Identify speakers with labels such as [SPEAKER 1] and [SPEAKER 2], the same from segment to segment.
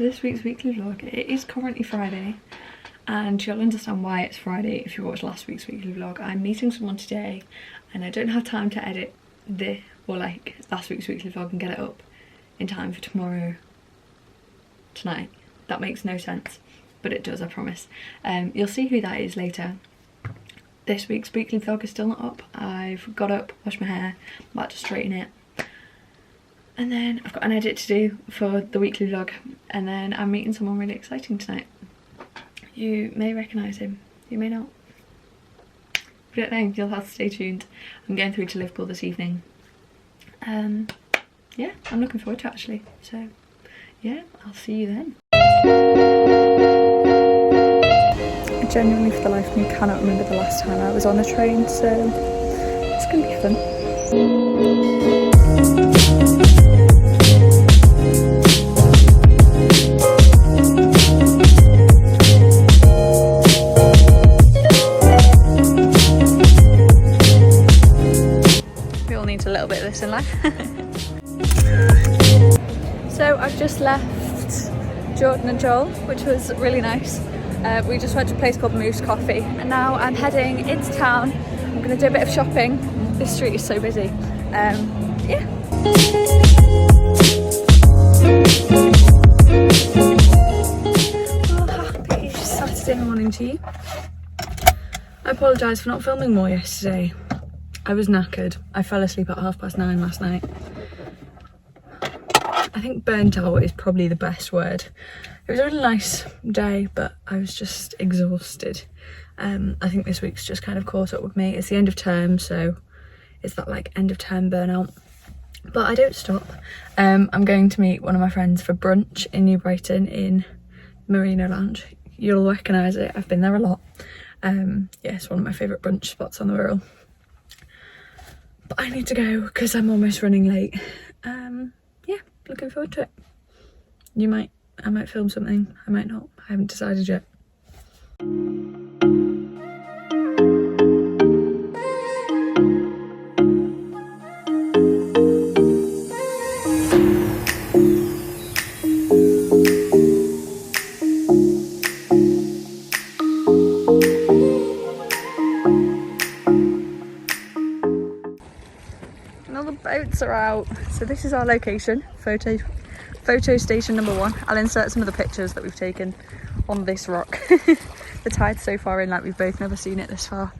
[SPEAKER 1] this week's weekly vlog. It is currently Friday, and you'll understand why it's Friday if you watched last week's weekly vlog. I'm meeting someone today and I don't have time to edit last week's weekly vlog and get it up in time for tonight. That makes no sense, but it does, I promise. You'll see who that is later. This week's weekly vlog is still not up. I've got up, washed my hair, I'm about to straighten it, and then I've got an edit to do for the weekly vlog, and then I'm meeting someone really exciting tonight. You may recognise him, you may not. If you don't know, you'll have to stay tuned. I'm going through to Liverpool this evening. Yeah, I'm looking forward to it actually. So yeah, I'll see you then. I genuinely, for the life of me, cannot remember the last time I was on a train, so it's gonna be fun. We all need a little bit of this in life. So I've just left Jordan and Joel, which was really nice. We just went to a place called Moose Coffee, and now I'm heading into town. I'm going to do a bit of shopping. This street is so busy. Yeah. Oh, happy Saturday morning to you. I apologise for not filming more yesterday. I was knackered. I fell asleep at 9:30 last night. I think burnt out is probably the best word. It was a really nice day, but I was just exhausted. I think this week's just kind of caught up with me. It's the end of term, so it's that like end of term burnout. But I don't stop. I'm going to meet one of my friends for brunch in New Brighton in Merino Lounge. You'll recognise it, I've been there a lot. Yeah, it's one of my favourite brunch spots on the Wirral. But I need to go because I'm almost running late. Yeah, looking forward to it. I might film something, I might not. I haven't decided yet. And all the boats are out. So this is our location, photo station number 1. I'll insert some of the pictures that we've taken on this rock. The tide's so far in, like we've both never seen it this far.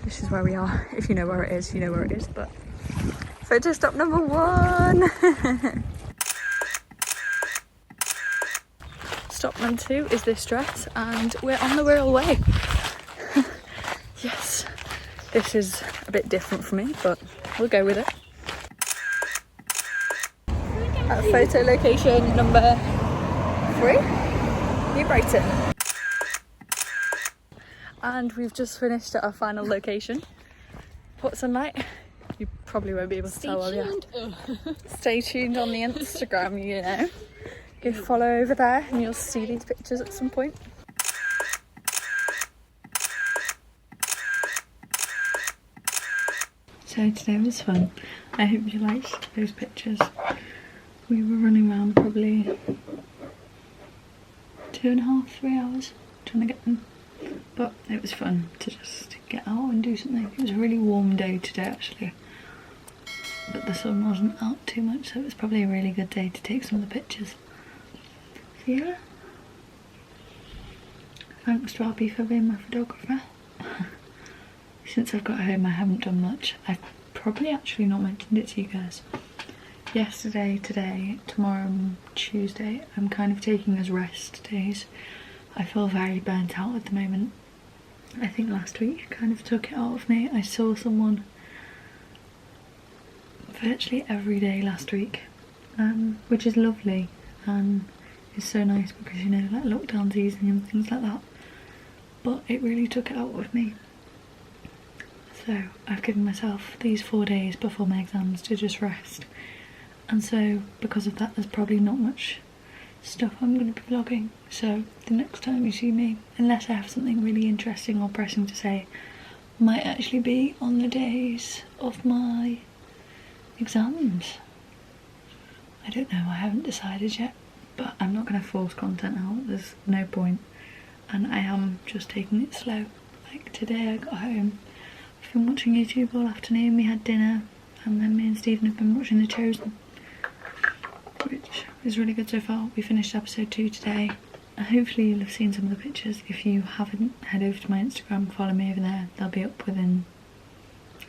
[SPEAKER 1] This is where we are. If you know where it is, you know where it is, but photo stop number 1. Stop number 2 is this dress, and we're on the Wirral Way. Yes, this is a bit different for me, but we'll go with it. At photo location number 3, New Brighton. And we've just finished at our final location. Port Sunlight. You probably won't be able to tell while you're. Stay tuned on the Instagram, you know. Go follow over there and you'll see these pictures at some point. So today was fun. I hope you liked those pictures. We were running around probably 2.5, 3 hours trying to get them. But it was fun to just get out and do something. It was a really warm day today actually. But the sun wasn't out too much, so it was probably a really good day to take some of the pictures. So yeah. Thanks to Abby for being my photographer. Since I've got home I haven't done much. I've probably actually not mentioned it to you guys. Yesterday, today, tomorrow and Tuesday, I'm kind of taking as rest days. I feel very burnt out at the moment. I think last week kind of took it out of me. I saw someone virtually every day last week, which is lovely and is so nice because, you know, like lockdown's easing and things like that. But it really took it out of me. So I've given myself these 4 days before my exams to just rest. And so because of that, there's probably not much stuff I'm going to be vlogging. So the next time you see me, unless I have something really interesting or pressing to say, might actually be on the days of my exams. I don't know, I haven't decided yet, but I'm not going to force content out, there's no point. And I am just taking it slow. Like today I got home, I've been watching YouTube all afternoon, we had dinner, and then me and Stephen have been watching The Chosen, which is really good so far. We finished episode 2 today. Hopefully you'll have seen some of the pictures. If you haven't, head over to my Instagram, follow me over there. They'll be up within,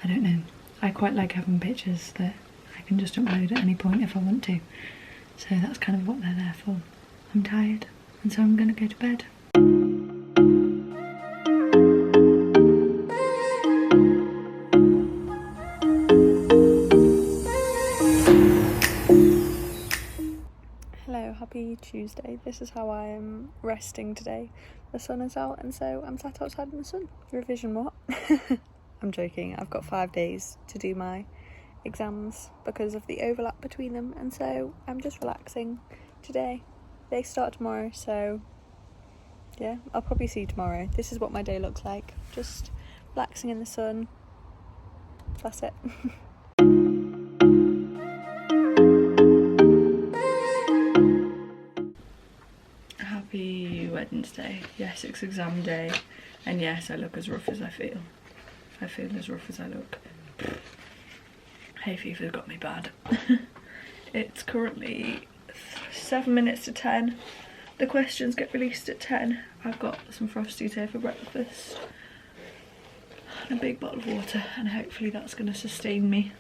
[SPEAKER 1] I don't know. I quite like having pictures that I can just upload at any point if I want to. So that's kind of what they're there for. I'm tired, and so I'm gonna go to bed. Hello, happy Tuesday. This is how I am resting today. The sun is out and so I'm sat outside in the sun. Revision what? I'm joking. I've got 5 days to do my exams because of the overlap between them, and so I'm just relaxing today. They start tomorrow, so yeah, I'll probably see you tomorrow. This is what my day looks like. Just relaxing in the sun. That's it. Happy Wednesday. Yes, it's exam day, and yes, I look as rough as I feel. I feel as rough as I look. Hay fever's got me bad. It's currently 7 minutes to 10. The questions get released at 10. I've got some Frosties here for breakfast and a big bottle of water, and hopefully that's going to sustain me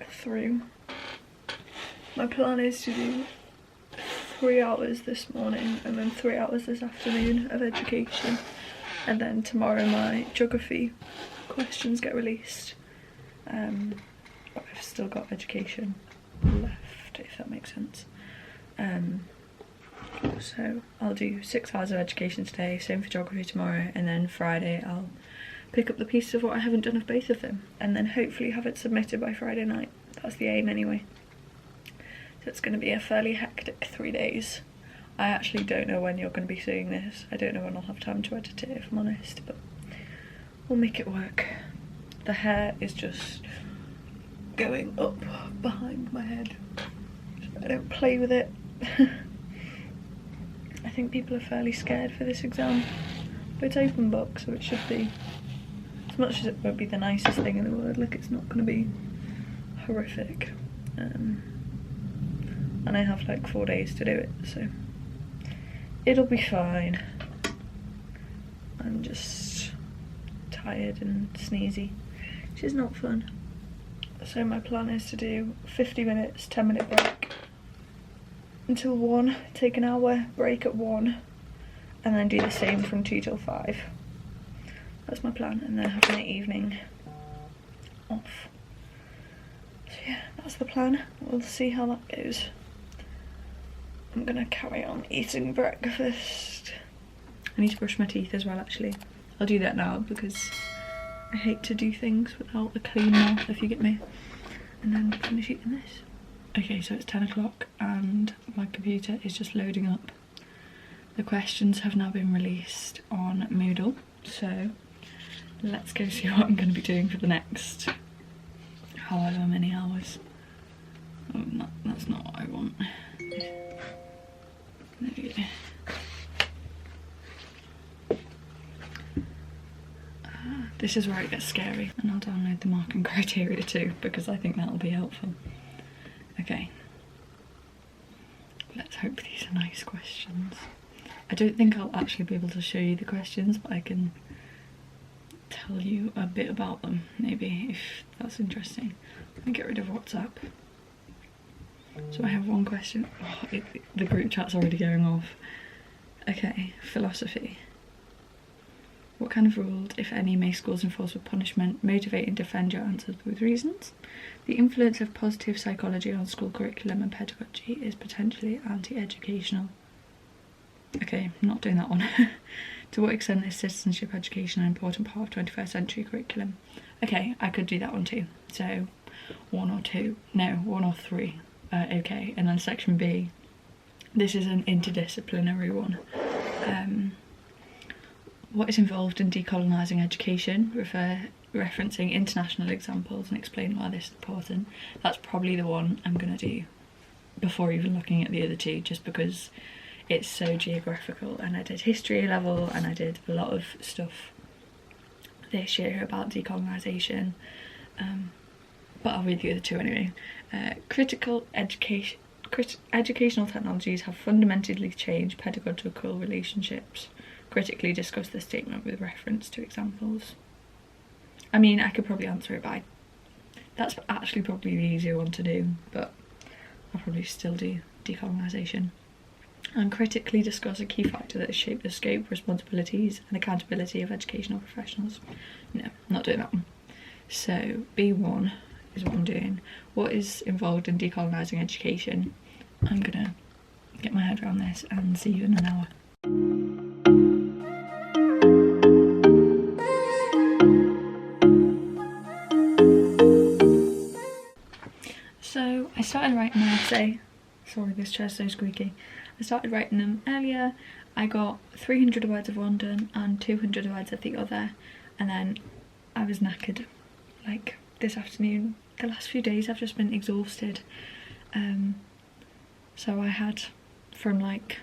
[SPEAKER 1] through. My plan is to do 3 hours this morning and then 3 hours this afternoon of education, and then tomorrow my geography questions get released. But I've still got education left, if that makes sense. So I'll do 6 hours of education today, same for geography tomorrow, and then Friday I'll pick up the pieces of what I haven't done of both of them, and then hopefully have it submitted by Friday night. That's the aim anyway. So it's going to be a fairly hectic 3 days. I actually don't know when you're going to be seeing this. I don't know when I'll have time to edit it, if I'm honest, but we'll make it work. The hair is just going up behind my head, so I don't play with it. I think people are fairly scared for this exam, but it's open book, so it should be, as much as it won't be the nicest thing in the world, like it's not going to be horrific. And I have like 4 days to do it, so it'll be fine. I'm just tired and sneezy, which is not fun. So my plan is to do 50 minutes, 10-minute break until 1, take an hour break at 1, and then do the same from 2 till 5. That's my plan, and then have an evening off. So yeah, that's the plan. We'll see how that goes. I'm gonna carry on eating breakfast. I need to brush my teeth as well, actually. I'll do that now because I hate to do things without a clean mouth, if you get me. And then finish eating this. Okay, so it's 10 o'clock and my computer is just loading up. The questions have now been released on Moodle, so let's go see what I'm going to be doing for the next however many hours. Oh, no, that's not what I want. There we go. This is where it gets scary, and I'll download the marking criteria too because I think that'll be helpful. Okay, let's hope these are nice questions. I don't think I'll actually be able to show you the questions, but I can tell you a bit about them, maybe, if that's interesting. Let me get rid of WhatsApp. So I have one question. Oh, the group chat's already going off. Okay, philosophy. What kind of rules, if any, may schools enforce with punishment? Motivate and defend your answers with reasons. The influence of positive psychology on school curriculum and pedagogy is potentially anti-educational. Okay, I'm not doing that one. To what extent is citizenship education an important part of 21st century curriculum? Okay, I could do that one too. So 1 or 2, no, 1 or 3. Okay, and then section B. This is an interdisciplinary one. What is involved in decolonising education? Referencing international examples and explain why this is important. That's probably the one I'm going to do before even looking at the other two, just because it's so geographical. And I did history level, and I did a lot of stuff this year about decolonisation, but I'll read the other two anyway. Educational technologies have fundamentally changed pedagogical relationships. Critically discuss the statement with reference to examples. I mean, I could probably answer it by, that's actually probably the easier one to do, but I'll probably still do decolonisation. And critically discuss a key factor that has shaped the scope, responsibilities and accountability of educational professionals. No, not doing that one. So B1 is what I'm doing. What is involved in decolonising education? I'm gonna get my head around this and see you in an hour. So I started writing an essay. Sorry, this chair's so squeaky. I started writing them earlier. I got 300 words of one done and 200 words of the other, and then I was knackered. Like this afternoon, the last few days I've just been exhausted. So I had from like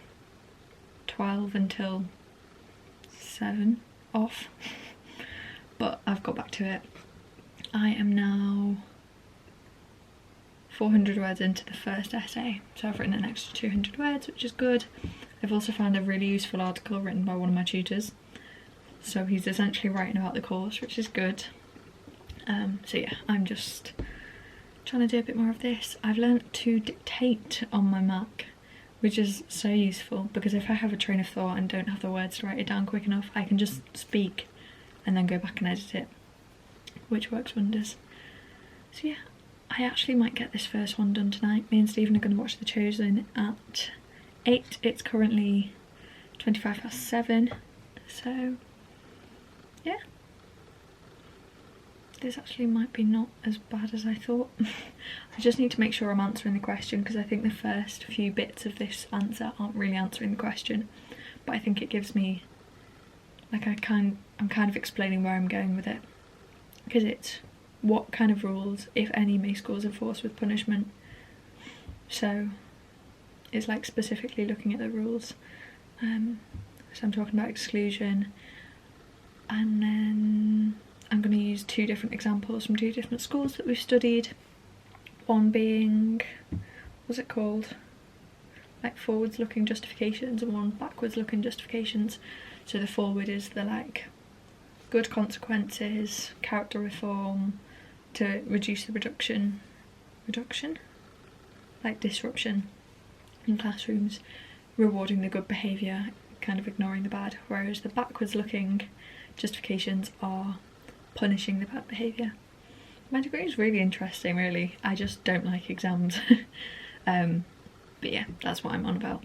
[SPEAKER 1] 12 until 7 off, but I've got back to it. I am now 400 words into the first essay, so I've written an extra 200 words, which is good. I've also found a really useful article written by one of my tutors, so he's essentially writing about the course, which is good. So yeah, I'm just trying to do a bit more of this. I've learnt to dictate on my Mac, which is so useful, because if I have a train of thought and don't have the words to write it down quick enough, I can just speak and then go back and edit it, which works wonders. So yeah, I actually might get this first one done tonight. Me and Stephen are going to watch The Chosen at 8. It's currently 7:25, so yeah. This actually might be not as bad as I thought. I just need to make sure I'm answering the question, because I think the first few bits of this answer aren't really answering the question, but I think it gives me, like, I'm kind of explaining where I'm going with it, because it's what kind of rules, if any, may schools enforce with punishment. So it's like specifically looking at the rules. So I'm talking about exclusion, and then I'm going to use 2 different examples from 2 different schools that we've studied. One being, what's it called? Like forwards looking justifications, and one backwards looking justifications. So the forward is the like good consequences, character reform to reduce the reduction? Like disruption in classrooms, rewarding the good behaviour, kind of ignoring the bad. Whereas the backwards looking justifications are punishing the bad behaviour. My degree is really interesting, really. I just don't like exams. But yeah, that's what I'm on about.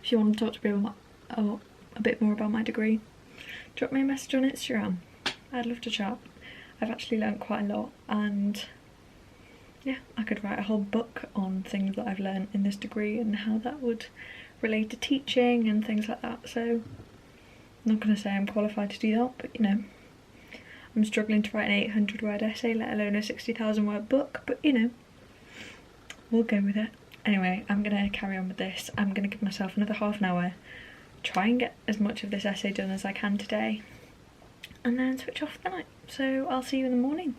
[SPEAKER 1] If you want to talk to me about a bit more about my degree, drop me a message on Instagram. I'd love to chat. I've actually learnt quite a lot, and yeah, I could write a whole book on things that I've learnt in this degree and how that would relate to teaching and things like that. So I'm not going to say I'm qualified to do that, but you know, I'm struggling to write an 800 word essay, let alone a 60,000 word book, but you know, we'll go with it. Anyway, I'm going to carry on with this. I'm going to give myself another half an hour, try and get as much of this essay done as I can today, and then switch off for the night. So I'll see you in the morning.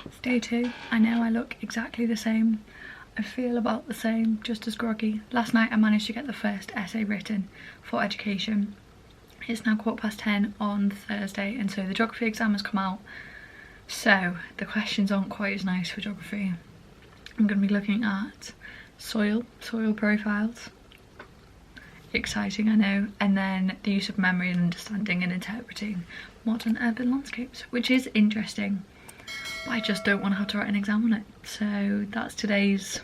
[SPEAKER 1] It's day 2. I know I look exactly the same. I feel about the same, just as groggy. Last night I managed to get the first essay written for education. It's now 10:15 on Thursday, and so the geography exam has come out. So the questions aren't quite as nice for geography. I'm going to be looking at soil profiles. Exciting, I know. And then the use of memory and understanding and interpreting modern urban landscapes, which is interesting. But I just don't want to have to write an exam on it. So that's today's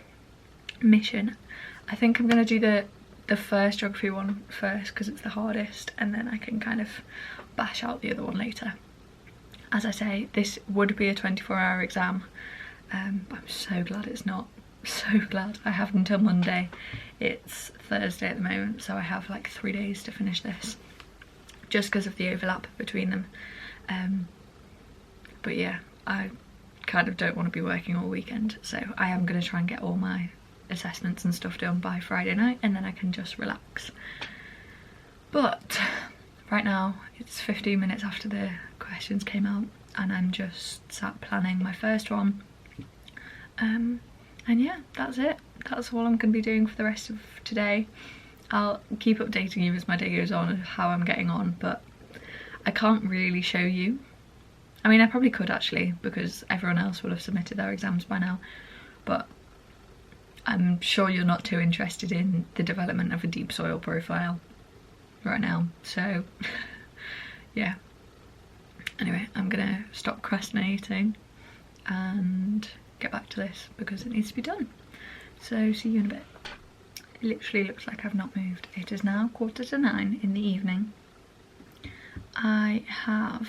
[SPEAKER 1] mission. I think I'm going to do the first geography one first because it's the hardest, and then I can kind of bash out the other one later. As I say, this would be a 24-hour exam, but I'm so glad it's not. So glad. I have until Monday. It's Thursday at the moment, so I have like 3 days to finish this, just because of the overlap between them. But yeah, I kind of don't want to be working all weekend, so I am going to try and get all my assessments and stuff done by Friday night, and then I can just relax. But right now it's 15 minutes after the questions came out, and I'm just sat planning my first one. And yeah, that's it. That's all I'm going to be doing for the rest of today. I'll keep updating you as my day goes on and how I'm getting on, but I can't really show you. I mean, I probably could actually, because everyone else will have submitted their exams by now, but I'm sure you're not too interested in the development of a deep soil profile right now, so yeah. Anyway, I'm gonna stop procrastinating and get back to this because it needs to be done. So see you in a bit. It literally looks like I've not moved. It is now 9:15 in the evening. I have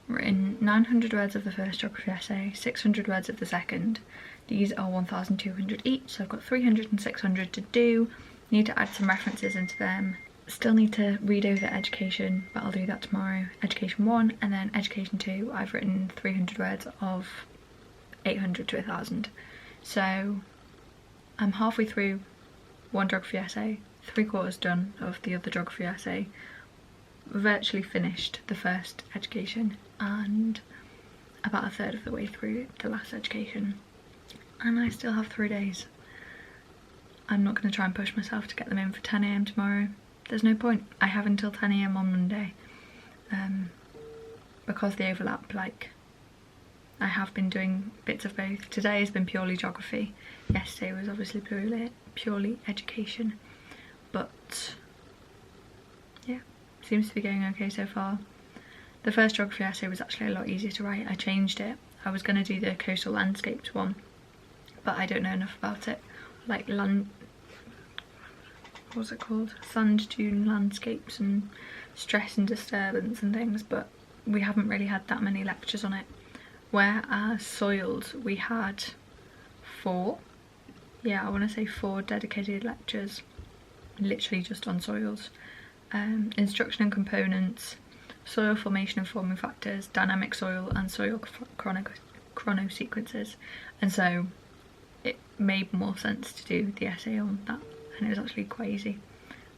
[SPEAKER 1] written 900 words of the first geography essay, 600 words of the second. These are 1,200 each, so I've got 300 and 600 to do. Need to add some references into them. Still need to read over education, but I'll do that tomorrow. Education 1, and then education 2, I've written 300 words of 800 to 1,000. So I'm halfway through one geography essay, 3/4 done of the other geography essay, virtually finished the first education, and about 1/3 of the way through the last education. And I still have 3 days. I'm not going to try and push myself to get them in for 10 AM tomorrow. There's no point. I have until 10 AM on Monday, because they overlap. Like, I have been doing bits of both. Today has been purely geography. Yesterday was obviously purely education. But yeah, seems to be going okay so far. The first geography essay was actually a lot easier to write. I changed it. I was going to do the coastal landscapes one, but I don't know enough about it. Like what's it called? Sand dune landscapes and stress and disturbance and things, but we haven't really had that many lectures on it. Whereas soils, we had 4. Yeah, I want to say 4 dedicated lectures, literally just on soils. Instruction and components, soil formation and forming factors, dynamic soil, and soil chronosequences. And so it made more sense to do the essay on that, and it was actually quite easy.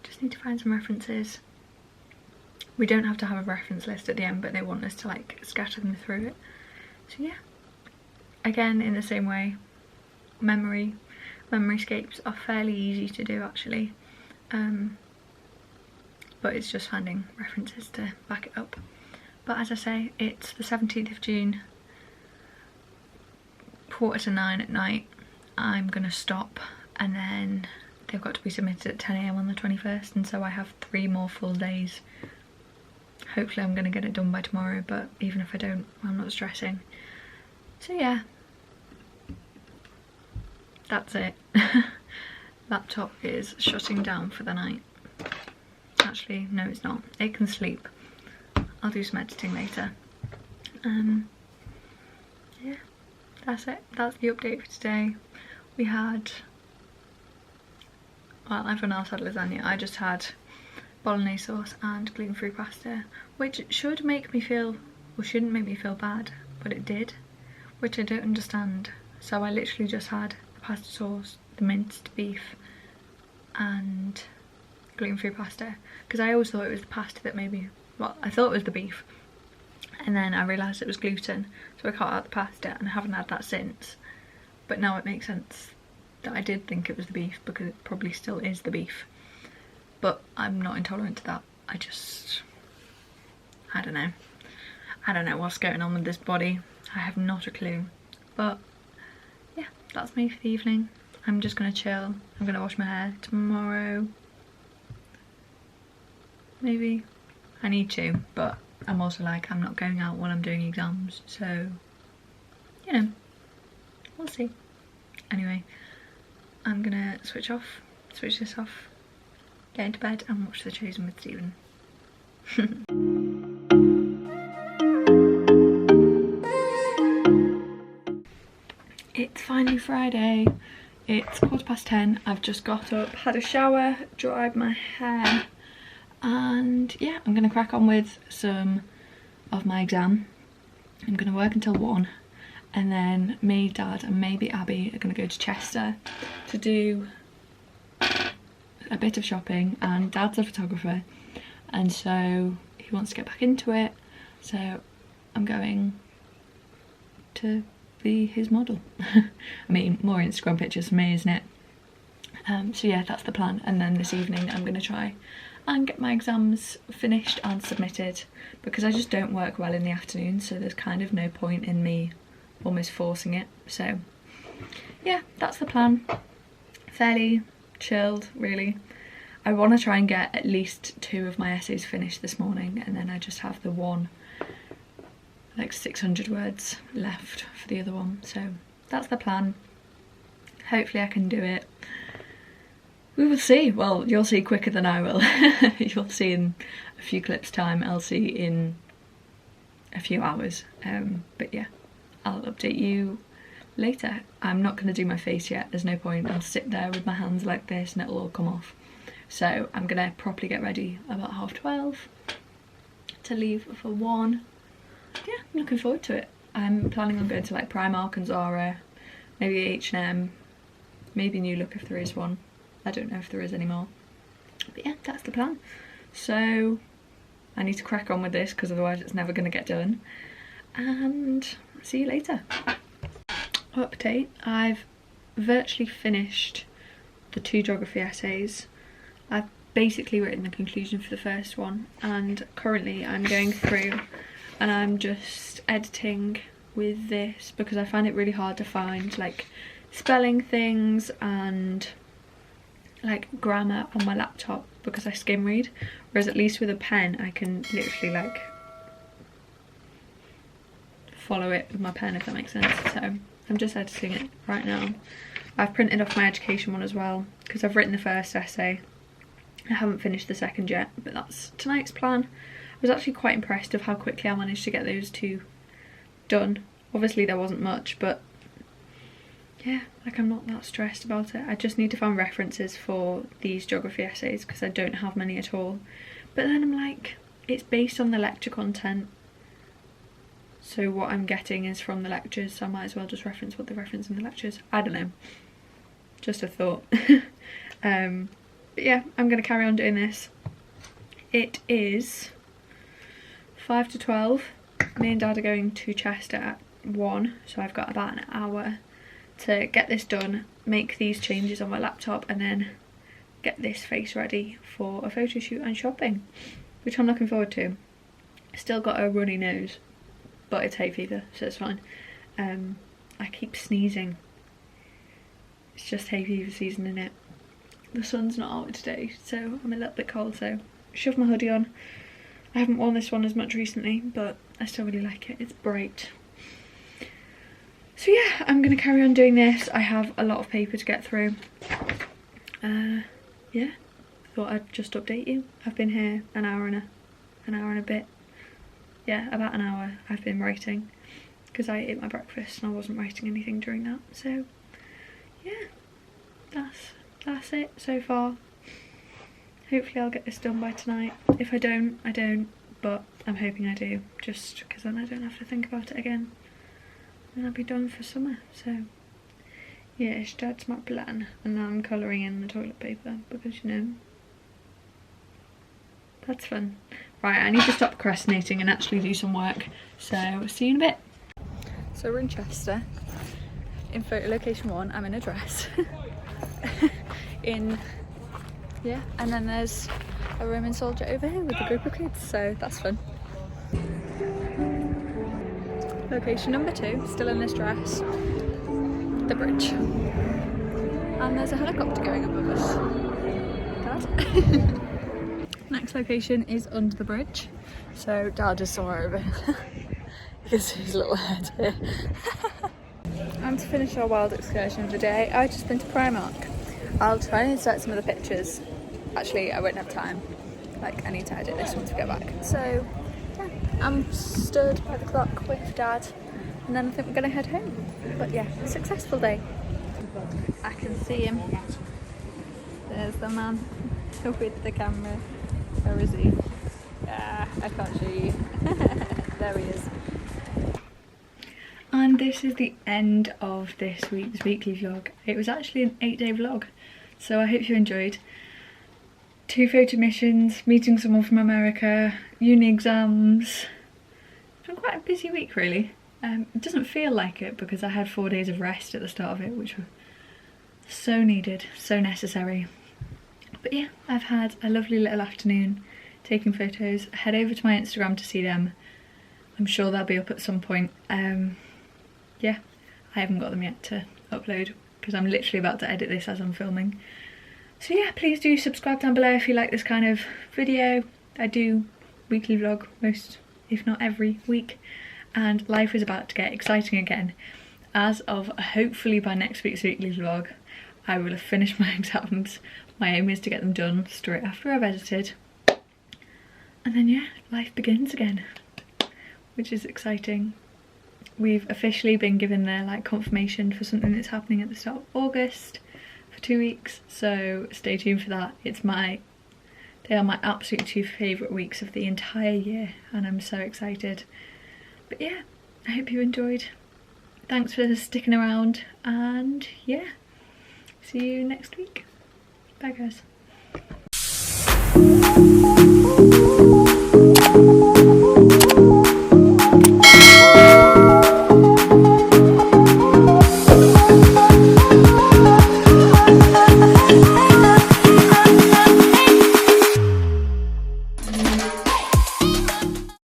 [SPEAKER 1] Just need to find some references. We don't have to have a reference list at the end, but they want us to like scatter them through it. So yeah, again, in the same way, memoryscapes are fairly easy to do actually, but it's just finding references to back it up. But as I say, it's the 17th of June, 9:15 at night. I'm gonna stop, and then they've got to be submitted at 10 AM on the 21st, and so I have 3 more full days. Hopefully I'm gonna get it done by tomorrow, but even if I don't, I'm not stressing. So yeah, that's it. Laptop is shutting down for the night. Actually, no it's not. It can sleep. I'll do some editing later. Yeah, that's it. That's the update for today. We had, well, everyone else had lasagna. I just had bolognese sauce and gluten-free pasta, which should make me feel, or shouldn't make me feel bad, but it did, which I don't understand. So I literally just had the pasta sauce, the minced beef, and gluten-free pasta, because I always thought it was the pasta that made me, well, I thought it was the beef, and then I realised it was gluten, so I cut out the pasta, and I haven't had that since. But now it makes sense that I did think it was the beef, because it probably still is the beef. But I'm not intolerant to that. I don't know. I don't know what's going on with this body. I have not a clue. But yeah, that's me for the evening. I'm just gonna chill. I'm gonna wash my hair tomorrow. Maybe. I need to, but I'm also like, I'm not going out while I'm doing exams, so you know, we'll see. Anyway, I'm gonna switch this off, get into bed and watch The Chosen with Stephen. It's finally Friday. It's 10:15. I've just got up, had a shower, dried my hair, and yeah, I'm gonna crack on with some of my exam. I'm going to work until 1, and then me, Dad and maybe Abby are going to go to Chester to do a bit of shopping, and Dad's a photographer and so he wants to get back into it, so I'm going to be his model. I mean, more Instagram pictures for me, isn't it? So yeah, that's the plan. And then this evening I'm going to try and get my exams finished and submitted, because I just don't work well in the afternoon, so there's kind of no point in me almost forcing it. So yeah, that's the plan. Fairly chilled, really. I want to try and get at least 2 of my essays finished this morning, and then I just have the one, like 600 words left for the other one. So that's the plan. Hopefully I can do it. We will see. Well, you'll see quicker than I will. You'll see in a few clips time. I'll see in a few hours. But yeah, I'll update you later. I'm not going to do my face yet. There's no point. I'll sit there with my hands like this and it'll all come off. So I'm going to properly get ready about 12:30 to leave for 1. Yeah, I'm looking forward to it. I'm planning on going to like Primark and Zara, maybe H&M, maybe New Look if there is one. I don't know if there is anymore. But yeah, that's the plan. So I need to crack on with this because otherwise it's never going to get done. And see you later. Update, I've virtually finished the 2 geography essays. I've basically written the conclusion for the first one, and currently I'm going through and I'm just editing with this because I find it really hard to find like spelling things and like grammar on my laptop because I skim read, whereas at least with a pen I can literally like follow it with my pen, if that makes sense. So I'm just editing it right now. I've printed off my education one as well because I've written the first essay. I haven't finished the second yet, but that's tonight's plan. I was actually quite impressed of how quickly I managed to get those 2 done. Obviously there wasn't much, but yeah, like I'm not that stressed about it. I just need to find references for these geography essays because I don't have many at all. But then I'm like, it's based on the lecture content, so what I'm getting is from the lectures, so I might as well just reference what they reference in the lectures. I don't know, just a thought. But yeah, I'm going to carry on doing this. It is 5 to 12. Me and Dad are going to Chester at 1, so I've got about an hour to get this done, make these changes on my laptop, and then get this face ready for a photo shoot and shopping, which I'm looking forward to. Still got a runny nose, but it's hay fever, so it's fine. I keep sneezing. It's just hay fever season, innit? The sun's not out today, so I'm a little bit cold, so shove my hoodie on. I haven't worn this one as much recently, but I still really like it. It's bright. So yeah, I'm going to carry on doing this. I have a lot of paper to get through. Yeah, thought I'd just update you. I've been here an hour and a bit. Yeah, about an hour I've been writing because I ate my breakfast and I wasn't writing anything during that. So yeah, that's it so far. Hopefully I'll get this done by tonight. If I don't, I don't, but I'm hoping I do, just because then I don't have to think about it again. And I'll be done for summer, so yes, that's my plan. And now I'm colouring in the toilet paper because, you know, that's fun. Right, I need to stop procrastinating and actually do some work, so see you in a bit. So we're in Chester. In photo location 1, I'm in a dress. Yeah, and then there's a Roman soldier over here with a group of kids, so that's fun. Location number 2, still in this dress, the bridge. And there's a helicopter going above us. Dad? Next location is under the bridge. So Dad is somewhere over here. You can see his little head here. And to finish our wild excursion of the day, I've just been to Primark. I'll try and insert some of the pictures. Actually, I won't have time. Like, I need to edit this once we get back. So I'm stood by the clock with Dad, and then I think we're going to head home. But yeah, a successful day. I can see him. There's the man with the camera. Where is he? I can't show you. There he is. And this is the end of this week's weekly vlog. It was actually an 8-day vlog, so I hope you enjoyed. 2 photo missions, meeting someone from America, uni exams. It's been quite a busy week really. It doesn't feel like it because I had 4 days of rest at the start of it, which were so needed, so necessary. But yeah, I've had a lovely little afternoon taking photos. Head over to my Instagram to see them. I'm sure they'll be up at some point. Yeah, I haven't got them yet to upload because I'm literally about to edit this as I'm filming. So yeah, please do subscribe down below if you like this kind of video. I do weekly vlog most, if not every week, and life is about to get exciting again. As of hopefully by next week's weekly vlog, I will have finished my exams. My aim is to get them done straight after I've edited. And then yeah, life begins again, which is exciting. We've officially been given their confirmation for something that's happening at the start of August for 2 weeks, so stay tuned for that. They are my absolute 2 favourite weeks of the entire year and I'm so excited. But yeah, I hope you enjoyed. Thanks for sticking around and yeah, see you next week. Bye guys.